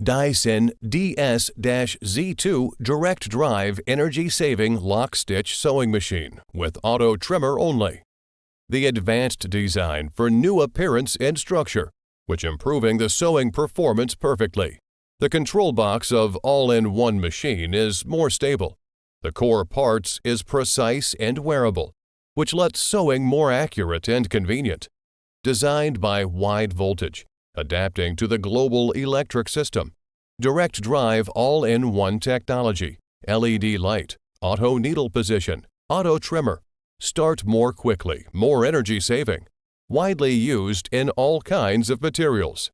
Dyson DS-Z2 direct drive energy-saving lock-stitch sewing machine with auto trimmer only. The advanced design for new appearance and structure, which improving the sewing performance perfectly. The control box of all-in-one machine is more stable. The core parts is precise and wearable, which lets sewing more accurate and convenient. Designed by Wide Voltage, adapting to the global electric system. Direct drive all-in-one technology, LED light, auto needle position, auto trimmer. Start more quickly, more energy saving. Widely used in all kinds of materials.